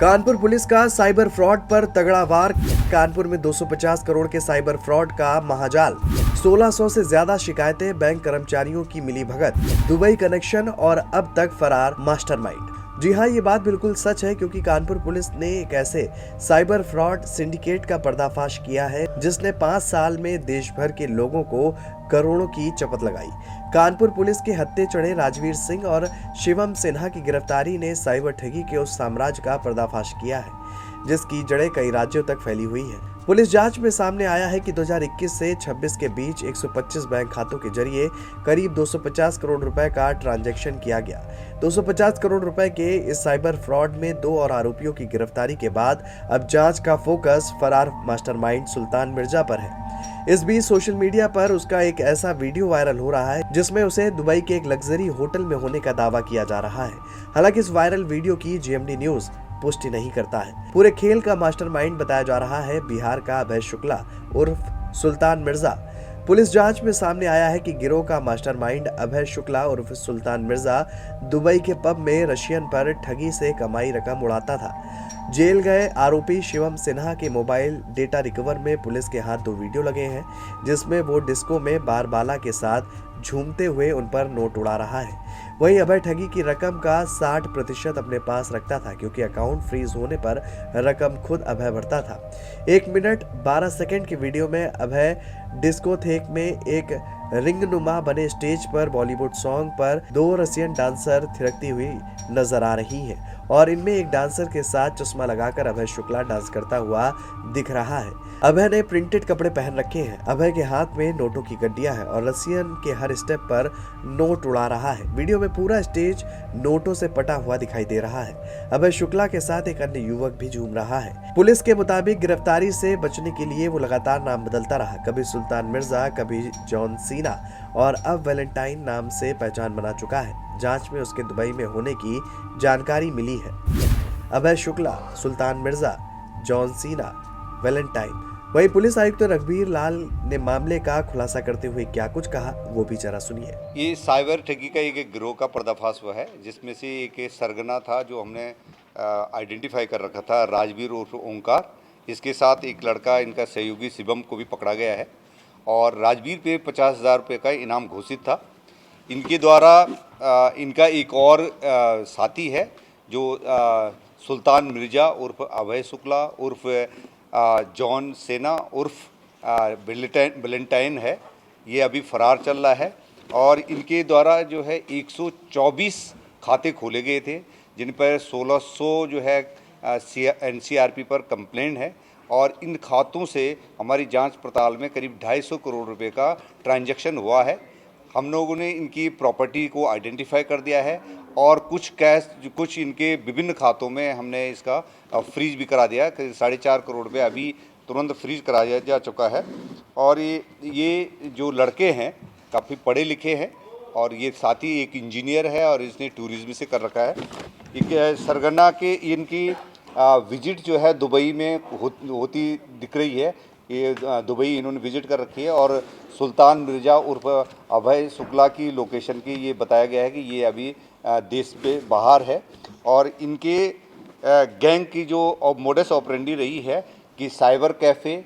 Kanpur police का cyber fraud पर तगड़ा वार। कानपुर में 250 करोड़ के साइबर फ्रॉड का महाजाल। 1600 से ज्यादा शिकायतें, बैंक कर्मचारियों की मिली भगत, दुबई कनेक्शन और अब तक फरार मास्टरमाइंड। जी हाँ, ये बात बिल्कुल सच है क्योंकि कानपुर पुलिस ने एक ऐसे साइबर फ्रॉड सिंडिकेट का पर्दाफाश किया है जिसने 5 साल में देश भर के लोगों को करोड़ों की चपत लगाई। कानपुर पुलिस के हत्थे चढ़े राजवीर सिंह और शिवम सिन्हा की गिरफ्तारी ने साइबर ठगी के उस साम्राज्य का पर्दाफाश किया है जिसकी जड़ें कई राज्यों तक फैली हुई हैं। पुलिस जांच में सामने आया है कि 2021 से 26 के बीच 125 बैंक खातों के जरिए करीब 250 करोड़ रुपए का ट्रांजैक्शन किया गया। 250 करोड़ रुपए के इस साइबर फ्रॉड में 2 और आरोपियों की गिरफ्तारी के बाद अब जांच का फोकस फरार मास्टरमाइंड सुल्तान मिर्जा पर है। इस बीच सोशल मीडिया पर उसका एक ऐसा वीडियो वायरल हो रहा है जिसमें उसे दुबई के एक लग्जरी होटल में होने का दावा किया जा रहा है। हालांकि इस वायरल वीडियो की जीएमडी न्यूज पुष्टि नहीं करता है। पूरे खेल का मास्टरमाइंड बताया जा रहा है बिहार का अभय शुक्ला उर्फ सुल्तान मिर्जा। पुलिस जांच में सामने आया है कि गिरोह का मास्टरमाइंड अभय शुक्ला उर्फ सुल्तान मिर्जा दुबई के पब में रशियन पर ठगी से कमाई रकम उड़ाता था। जेल गए आरोपी शिवम सिन्हा के मोबाइल डेटा रिकवर में पुलिस के हाथ 2 वीडियो लगे हैं जिसमें वो डिस्को में बारबाला के साथ झूमते हुए उन पर नोट उड़ा रहा है। वहीं अभय ठगी की रकम का 60% अपने पास रखता था क्योंकि अकाउंट फ्रीज होने पर रकम खुद अभय भरता था। 1 मिनट 12 सेकंड की वीडियो में अभय डिस्कोथेक में एक रिंगनुमा बने स्टेज पर बॉलीवुड सॉन्ग पर 2 रसियन डांसर थिरकती हुई नजर आ रही हैं और इनमें एक डांसर के साथ चश्मा लगाकर अभय शुक्ला डांस करता हुआ दिख रहा है। अभय ने प्रिंटेड कपड़े पहन रखे हैं। अभय के हाथ में नोटों की गड्डियां हैं और रसियन के हर स्टेप पर नोट उड़ा रहा है। वीडियो में पूरा स्टेज नोटों से पटा हुआ दिखाई दे रहा है। अभय शुक्ला के साथ एक अन्य युवक भी झूम रहा है। पुलिस के मुताबिक गिरफ्तारी से बचने के लिए वो लगातार नाम बदलता रहा, कभी सुल्तान मिर्जा, कभी जॉन सीना और अब वैलेंटाइन नाम से पहचान बना चुका है। जांच में उसके दुबई में होने की जानकारी मिली है। अभय शुक्ला, सुल्तान मिर्जा, जॉन सीना, वैलेंटाइन। वहीं पुलिस आयुक्त रघुवीर लाल ने मामले का खुलासा करते हुए क्या कुछ कहा वो भी जरा सुनिए। ये साइबर ठगी का एक गिरोह का पर्दाफाश हुआ है जिसमें से एक सरगना था जो हमने आइडेंटिफाई कर रखा था, राजवीर उर्फ ओंकार। इसके साथ एक लड़का इनका सहयोगी शिवम को भी पकड़ा गया है और राजवीर पे 50,000 रुपये का इनाम घोषित था। इनके द्वारा इनका एक और साथी है जो सुल्तान मिर्जा उर्फ अभय शुक्ला उर्फ जॉन सेना उर्फ वैलेंटाइन है। ये अभी फरार चल रहा है और इनके द्वारा जो है 124 खाते खोले गए थे जिन पर 1600 जो है एनसीआरपी पर कंप्लेंट है और इन खातों से हमारी जांच पड़ताल में करीब 250 करोड़ रुपए का ट्रांजैक्शन हुआ है। हम लोगों ने इनकी प्रॉपर्टी को आइडेंटिफाई कर दिया है और कुछ कैश, कुछ इनके विभिन्न खातों में हमने इसका फ्रीज भी करा दिया। 4.5 करोड़ रुपये अभी तुरंत फ्रीज करा जा चुका है। और ये जो लड़के हैं काफ़ी पढ़े लिखे हैं और ये साथी एक इंजीनियर है और इसने टूरिज्म से कर रखा है। एक सरगना के इनकी विजिट जो है दुबई में होती दिख रही है। ये दुबई इन्होंने विजिट कर रखी है और सुल्तान मिर्जा उर्फ अभय शुक्ला की लोकेशन की ये बताया गया है कि ये अभी देश पे बाहर है। और इनके गैंग की जो मोडस ऑपरेंडी रही है कि साइबर कैफ़े,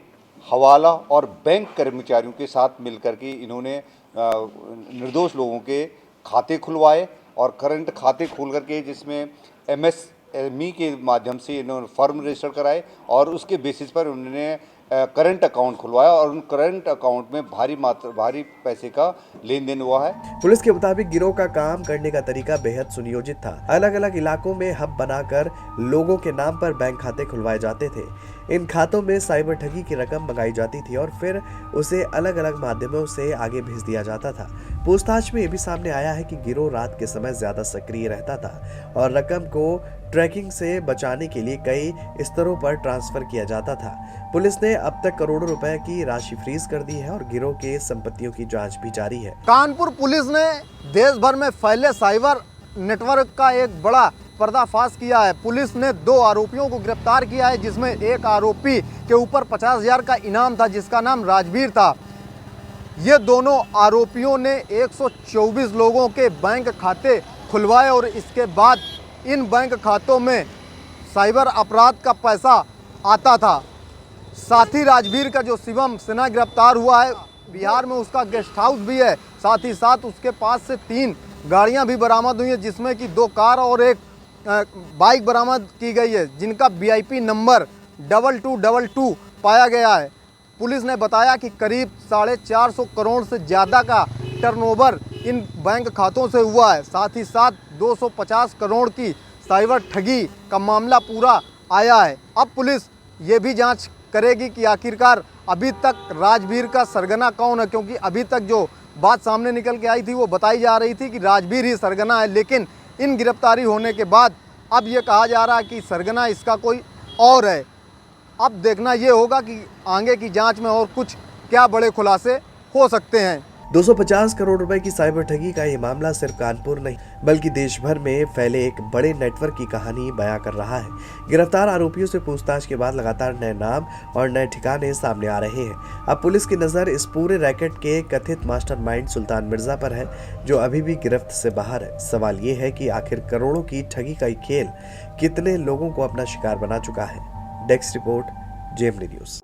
हवाला और बैंक कर्मचारियों के साथ मिलकर के इन्होंने निर्दोष लोगों के खाते खुलवाए और करंट खाते खोल करके जिसमें एमएसएमई के माध्यम से इन्होंने फर्म रजिस्टर कराए और उसके बेसिस पर उन्होंने करंट अकाउंट खुलवाया और उन करंट अकाउंट में भारी पैसे का लेन देन हुआ है। पुलिस के मुताबिक गिरोह का काम करने का तरीका बेहद सुनियोजित था। अलग अलग इलाकों में हब बनाकर लोगों के नाम पर बैंक खाते खुलवाए जाते थे। इन खातों में साइबर ठगी की रकम मंगाई जाती थी और फिर उसे अलग अलग माध्यमों से आगे भेज दिया जाता था। पूछताछ में ये भी सामने आया है कि गिरोह रात के समय ज्यादा सक्रिय रहता था और रकम को ट्रैकिंग से बचाने के लिए कई स्तरों पर ट्रांसफर किया जाता था। पुलिस ने अब तक करोड़ों रुपए की राशि फ्रीज कर दी है और गिरोह के संपत्तियों की जांच भी जारी है। कानपुर पुलिस ने देश भर में फैले साइबर नेटवर्क का एक बड़ा पर्दाफाश किया है। पुलिस ने 2 आरोपियों को गिरफ्तार किया है जिसमें एक आरोपी के ऊपर 50,000 का इनाम था जिसका नाम राजवीर था। ये दोनों आरोपियों ने 124 लोगों के बैंक खाते खुलवाए और इसके बाद इन बैंक खातों में साइबर अपराध का पैसा आता था। साथ ही राजवीर का जो शिवम सिन्हा गिरफ्तार हुआ है, बिहार में उसका गेस्ट हाउस भी है। साथ ही साथ उसके पास से 3 गाड़ियां भी बरामद हुई हैं, जिसमें कि 2 कार और एक बाइक बरामद की गई है, जिनका VIP नंबर 2222 पाया गया है। पुलिस ने बताया कि करीब 450 करोड़ से ज़्यादा का टर्नओवर इन बैंक खातों से हुआ है। साथ ही साथ 250 करोड़ की साइबर ठगी का मामला पूरा आया है। अब पुलिस ये भी जांच करेगी कि आखिरकार अभी तक राजवीर का सरगना कौन है, क्योंकि अभी तक जो बात सामने निकल के आई थी वो बताई जा रही थी कि राजवीर ही सरगना है, लेकिन इन गिरफ्तारी होने के बाद अब ये कहा जा रहा है कि सरगना इसका कोई और है। अब देखना ये होगा कि आगे की जांच में और कुछ क्या बड़े खुलासे हो सकते हैं। 250 करोड़ रुपए की साइबर ठगी का ये मामला सिर्फ कानपुर नहीं बल्कि देश भर में फैले एक बड़े नेटवर्क की कहानी बयां कर रहा है। गिरफ्तार आरोपियों से पूछताछ के बाद लगातार नए नाम और नए ठिकाने सामने आ रहे हैं। अब पुलिस की नजर इस पूरे रैकेट के कथित मास्टरमाइंड सुल्तान मिर्जा पर है, जो अभी भी गिरफ्त से बाहर है। सवाल ये है कि आखिर करोड़ों की ठगी का ये खेल कितने लोगों को अपना शिकार बना चुका है। Desk report, JMD news.